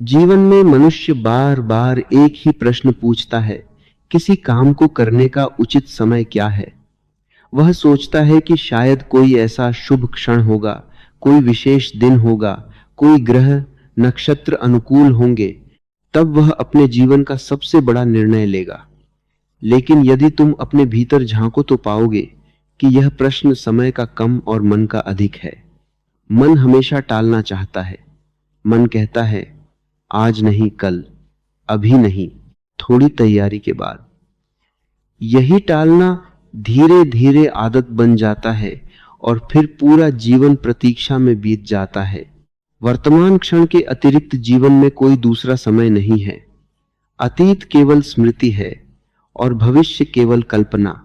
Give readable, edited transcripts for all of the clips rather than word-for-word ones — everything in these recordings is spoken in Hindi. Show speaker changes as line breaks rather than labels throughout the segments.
जीवन में मनुष्य बार बार एक ही प्रश्न पूछता है, किसी काम को करने का उचित समय क्या है। वह सोचता है कि शायद कोई ऐसा शुभ क्षण होगा, कोई विशेष दिन होगा, कोई ग्रह नक्षत्र अनुकूल होंगे, तब वह अपने जीवन का सबसे बड़ा निर्णय लेगा। लेकिन यदि तुम अपने भीतर झांको तो पाओगे कि यह प्रश्न समय का कम और मन का अधिक है। मन हमेशा टालना चाहता है। मन कहता है, आज नहीं कल, अभी नहीं, थोड़ी तैयारी के बाद। यही टालना धीरे धीरे आदत बन जाता है और फिर पूरा जीवन प्रतीक्षा में बीत जाता है। वर्तमान क्षण के अतिरिक्त जीवन में कोई दूसरा समय नहीं है। अतीत केवल स्मृति है और भविष्य केवल कल्पना।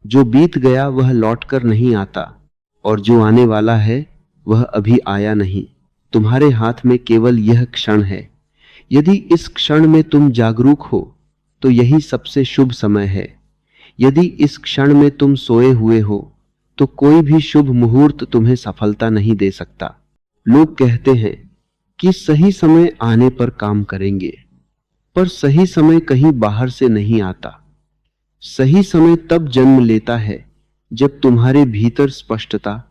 जो बीत गया वह लौटकर नहीं आता और जो आने वाला है वह अभी आया नहीं। तुम्हारे हाथ में केवल यह क्षण है। यदि इस क्षण में तुम जागरूक हो तो यही सबसे शुभ समय है। यदि इस क्षण में तुम सोए हुए हो तो कोई भी शुभ मुहूर्त तुम्हें सफलता नहीं दे सकता। लोग कहते हैं कि सही समय आने पर काम करेंगे, पर सही समय कहीं बाहर से नहीं आता। सही समय तब जन्म लेता है जब तुम्हारे भीतर स्पष्टता,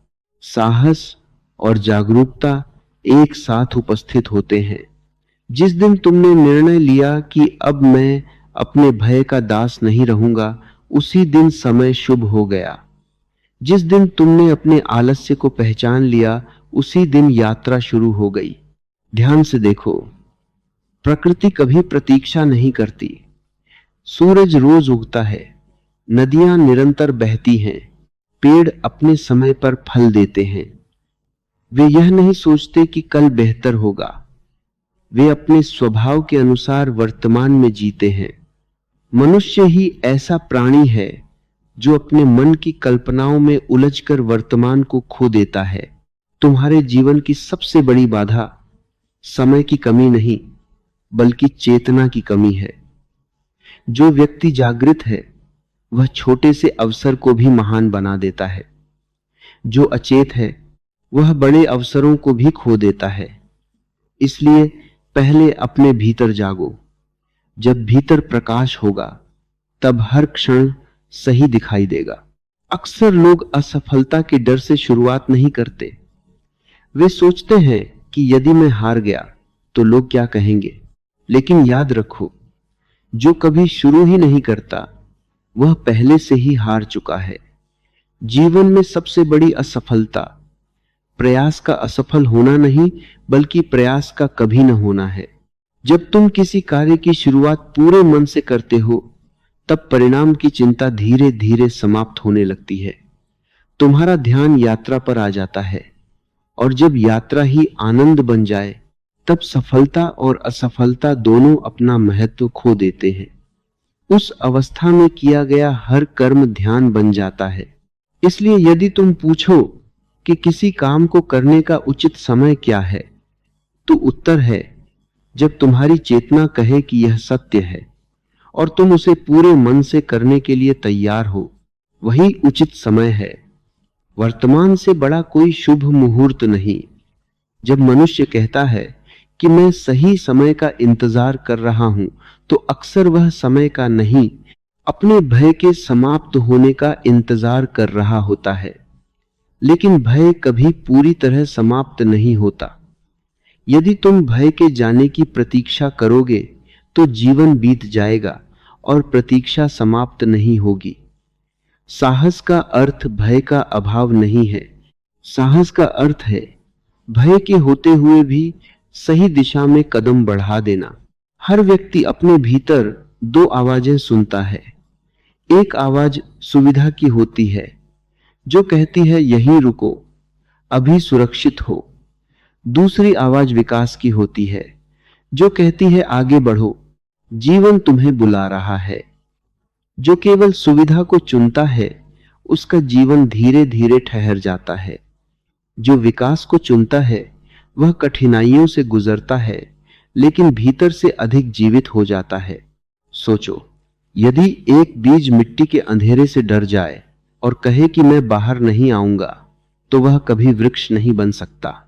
साहस और जागरूकता एक साथ उपस्थित होते हैं। जिस दिन तुमने निर्णय लिया कि अब मैं अपने भय का दास नहीं रहूंगा, उसी दिन समय शुभ हो गया। जिस दिन तुमने अपने आलस्य को पहचान लिया, उसी दिन यात्रा शुरू हो गई। ध्यान से देखो, प्रकृति कभी प्रतीक्षा नहीं करती। सूरज रोज उगता है, नदियां निरंतर बहती हैं, पेड़ अपने समय पर फल देते हैं। वे यह नहीं सोचते कि कल बेहतर होगा। वे अपने स्वभाव के अनुसार वर्तमान में जीते हैं। मनुष्य ही ऐसा प्राणी है जो अपने मन की कल्पनाओं में उलझकर वर्तमान को खो देता है। तुम्हारे जीवन की सबसे बड़ी बाधा समय की कमी नहीं, बल्कि चेतना की कमी है। जो व्यक्ति जागृत है वह छोटे से अवसर को भी महान बना देता है। जो अचेत है वह बड़े अवसरों को भी खो देता है। इसलिए पहले अपने भीतर जागो। जब भीतर प्रकाश होगा तब हर क्षण सही दिखाई देगा। अक्सर लोग असफलता के डर से शुरुआत नहीं करते। वे सोचते हैं कि यदि मैं हार गया तो लोग क्या कहेंगे। लेकिन याद रखो, जो कभी शुरू ही नहीं करता वह पहले से ही हार चुका है। जीवन में सबसे बड़ी असफलता प्रयास का असफल होना नहीं, बल्कि प्रयास का कभी न होना है। जब तुम किसी कार्य की शुरुआत पूरे मन से करते हो, तब परिणाम की चिंता धीरे धीरे समाप्त होने लगती है। तुम्हारा ध्यान यात्रा पर आ जाता है और जब यात्रा ही आनंद बन जाए, तब सफलता और असफलता दोनों अपना महत्व खो देते हैं। उस अवस्था में किया गया हर कर्म ध्यान बन जाता है। इसलिए यदि तुम पूछो कि किसी काम को करने का उचित समय क्या है, तो उत्तर है जब तुम्हारी चेतना कहे कि यह सत्य है और तुम उसे पूरे मन से करने के लिए तैयार हो, वही उचित समय है। वर्तमान से बड़ा कोई शुभ मुहूर्त नहीं। जब मनुष्य कहता है कि मैं सही समय का इंतजार कर रहा हूं, तो अक्सर वह समय का नहीं, अपने भय के समाप्त होने का इंतजार कर रहा होता है। लेकिन भय कभी पूरी तरह समाप्त नहीं होता। यदि तुम भय के जाने की प्रतीक्षा करोगे तो जीवन बीत जाएगा और प्रतीक्षा समाप्त नहीं होगी। साहस का अर्थ भय का अभाव नहीं है। साहस का अर्थ है भय के होते हुए भी सही दिशा में कदम बढ़ा देना। हर व्यक्ति अपने भीतर दो आवाजें सुनता है। एक आवाज सुविधा की होती है, जो कहती है यहीं रुको, अभी सुरक्षित हो। दूसरी आवाज विकास की होती है, जो कहती है आगे बढ़ो, जीवन तुम्हें बुला रहा है। जो केवल सुविधा को चुनता है, उसका जीवन धीरे धीरे ठहर जाता है। जो विकास को चुनता है, वह कठिनाइयों से गुजरता है, लेकिन भीतर से अधिक जीवित हो जाता है। सोचो, यदि एक बीज मिट्टी के अंधेरे से डर जाए और कहे कि मैं बाहर नहीं आऊंगा, तो वह कभी वृक्ष नहीं बन सकता।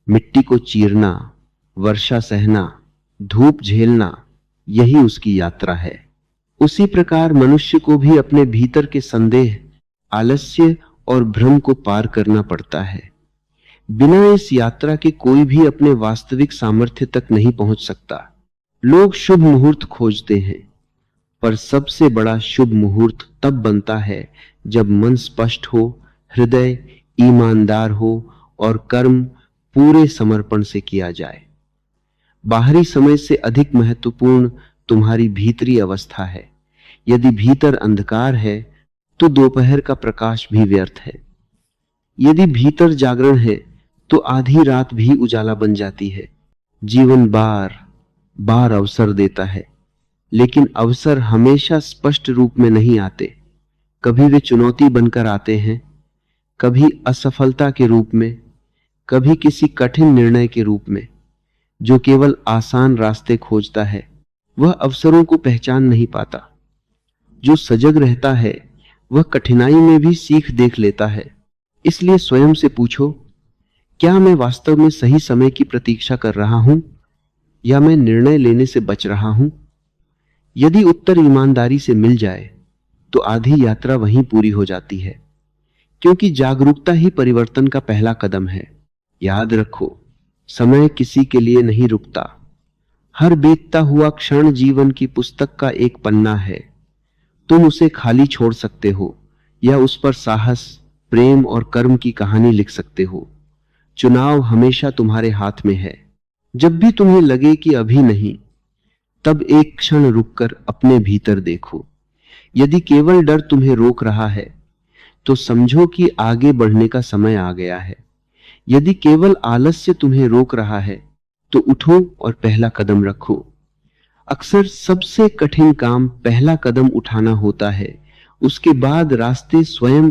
मिट्टी को चीरना, वर्षा सहना, धूप झेलना, यही उसकी यात्रा है। उसी प्रकार मनुष्य को भी अपने भीतर के संदेह, आलस्य और भ्रम को पार करना पड़ता है। बिना इस यात्रा के कोई भी अपने वास्तविक सामर्थ्य तक नहीं पहुंच सकता। लोग शुभ मुहूर्त खोजते हैं, पर सबसे बड़ा शुभ मुहूर्त तब बनता है जब मन स्पष्ट हो, हृदय ईमानदार हो और कर्म पूरे समर्पण से किया जाए। बाहरी समय से अधिक महत्वपूर्ण तुम्हारी भीतरी अवस्था है। यदि भीतर अंधकार है तो दोपहर का प्रकाश भी व्यर्थ है। यदि भीतर जागरण है तो आधी रात भी उजाला बन जाती है। जीवन बार बार अवसर देता है, लेकिन अवसर हमेशा स्पष्ट रूप में नहीं आते। कभी वे चुनौती बनकर आते हैं, कभी असफलता के रूप में, कभी किसी कठिन निर्णय के रूप में। जो केवल आसान रास्ते खोजता है वह अवसरों को पहचान नहीं पाता। जो सजग रहता है वह कठिनाई में भी सीख देख लेता है। इसलिए स्वयं से पूछो, क्या मैं वास्तव में सही समय की प्रतीक्षा कर रहा हूं या मैं निर्णय लेने से बच रहा हूं? यदि उत्तर ईमानदारी से मिल जाए तो आधी यात्रा वहीं पूरी हो जाती है, क्योंकि जागरूकता ही परिवर्तन का पहला कदम है। याद रखो, समय किसी के लिए नहीं रुकता। हर बीतता हुआ क्षण जीवन की पुस्तक का एक पन्ना है। तुम उसे खाली छोड़ सकते हो या उस पर साहस, प्रेम और कर्म की कहानी लिख सकते हो। चुनाव हमेशा तुम्हारे हाथ में है। जब भी तुम्हें लगे कि अभी नहीं, तब एक क्षण रुककर अपने भीतर देखो। यदि केवल डर तुम्हें रोक रहा है तो समझो कि आगे बढ़ने का समय आ गया है। यदि केवल आलस्य तुम्हें रोक रहा है तो उठो और पहला कदम रखो। अक्सर सबसे कठिन काम पहला कदम उठाना होता है, उसके बाद रास्ते स्वयं